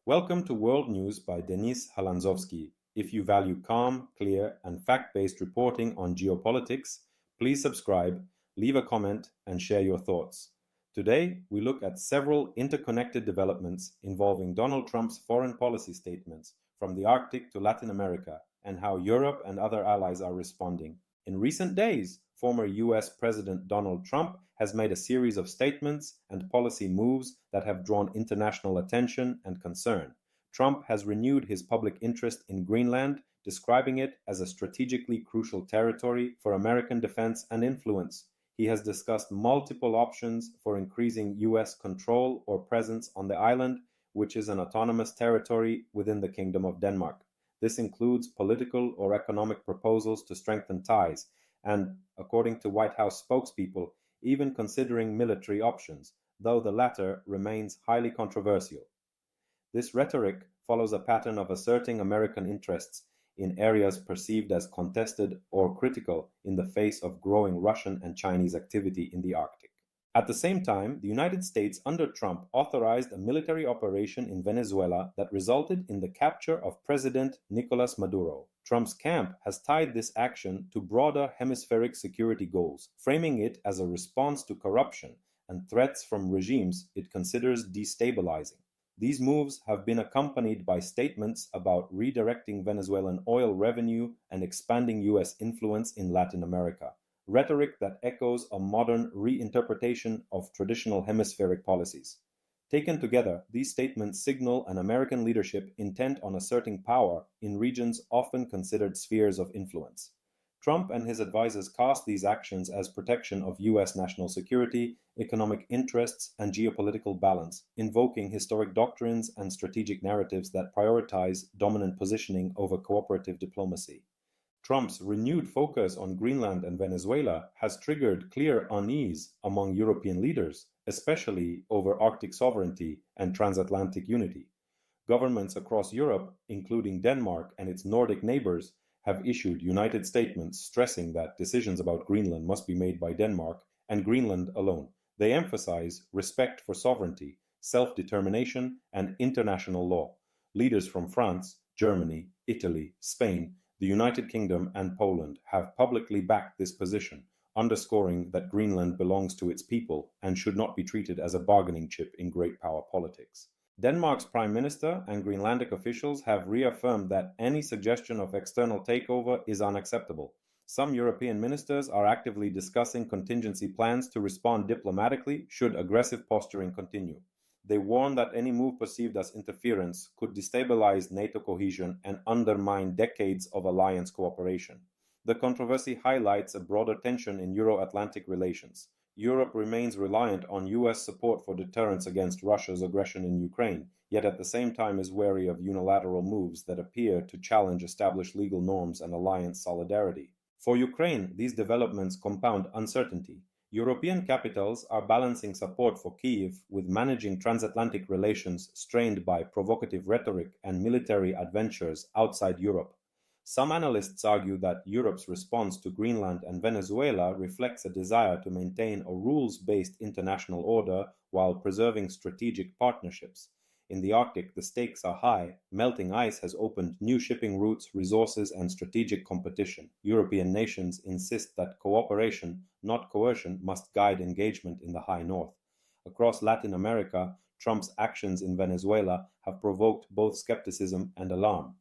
Welcome to World News by Denis Halandzovskyi. If you value calm, clear, and fact-based reporting on geopolitics, please subscribe, leave a comment, and share your thoughts. Today, we look at several interconnected developments involving Donald Trump's foreign policy statements from the Arctic to Latin America and how Europe and other allies are responding. In recent days, former US President Donald Trump has made a series of statements and policy moves that have drawn international attention and concern. Trump has renewed his public interest in Greenland, describing it as a strategically crucial territory for American defense and influence. He has discussed multiple options for increasing US control or presence on the island, which is an autonomous territory within the Kingdom of Denmark. This includes political or economic proposals to strengthen ties, and, according to White House spokespeople, even considering military options, though the latter remains highly controversial. This rhetoric follows a pattern of asserting American interests in areas perceived as contested or critical in the face of growing Russian and Chinese activity in the Arctic. At the same time, the United States under Trump authorized a military operation in Venezuela that resulted in the capture of President Nicolas Maduro. Trump's camp has tied this action to broader hemispheric security goals, framing it as a response to corruption and threats from regimes it considers destabilizing. These moves have been accompanied by statements about redirecting Venezuelan oil revenue and expanding U.S. influence in Latin America, rhetoric that echoes a modern reinterpretation of traditional hemispheric policies. Taken together, these statements signal an American leadership intent on asserting power in regions often considered spheres of influence. Trump and his advisors cast these actions as protection of U.S. national security, economic interests, and geopolitical balance, invoking historic doctrines and strategic narratives that prioritize dominant positioning over cooperative diplomacy. Trump's renewed focus on Greenland and Venezuela has triggered clear unease among European leaders, especially over Arctic sovereignty and transatlantic unity. Governments across Europe, including Denmark and its Nordic neighbors, have issued united statements stressing that decisions about Greenland must be made by Denmark and Greenland alone. They emphasize respect for sovereignty, self-determination, and international law. Leaders from France, Germany, Italy, Spain, the United Kingdom, and Poland have publicly backed this position, underscoring that Greenland belongs to its people and should not be treated as a bargaining chip in great power politics. Denmark's Prime Minister and Greenlandic officials have reaffirmed that any suggestion of external takeover is unacceptable. Some European ministers are actively discussing contingency plans to respond diplomatically should aggressive posturing continue. They warn that any move perceived as interference could destabilize NATO cohesion and undermine decades of alliance cooperation. The controversy highlights a broader tension in Euro-Atlantic relations. Europe remains reliant on US support for deterrence against Russia's aggression in Ukraine, yet at the same time is wary of unilateral moves that appear to challenge established legal norms and alliance solidarity. For Ukraine, these developments compound uncertainty. European capitals are balancing support for Kyiv with managing transatlantic relations strained by provocative rhetoric and military adventures outside Europe. Some analysts argue that Europe's response to Greenland and Venezuela reflects a desire to maintain a rules-based international order while preserving strategic partnerships. In the Arctic, the stakes are high. Melting ice has opened new shipping routes, resources, and strategic competition. European nations insist that cooperation, not coercion, must guide engagement in the high north. Across Latin America, Trump's actions in Venezuela have provoked both skepticism and alarm.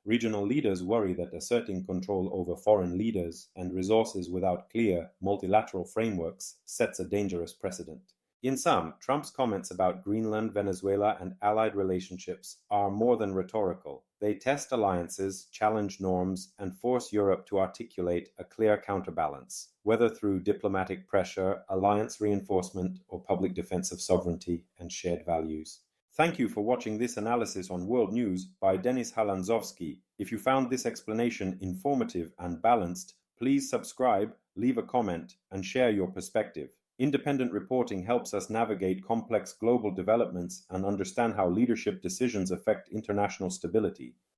Regional leaders worry that asserting control over foreign leaders and resources without clear, multilateral frameworks sets a dangerous precedent. In sum, Trump's comments about Greenland, Venezuela, and allied relationships are more than rhetorical. They test alliances, challenge norms, and force Europe to articulate a clear counterbalance, whether through diplomatic pressure, alliance reinforcement, or public defense of sovereignty and shared values. Thank you for watching this analysis on World News by Denis Halandzovskyi. If you found this explanation informative and balanced, please subscribe, leave a comment, and share your perspective. Independent reporting helps us navigate complex global developments and understand how leadership decisions affect international stability.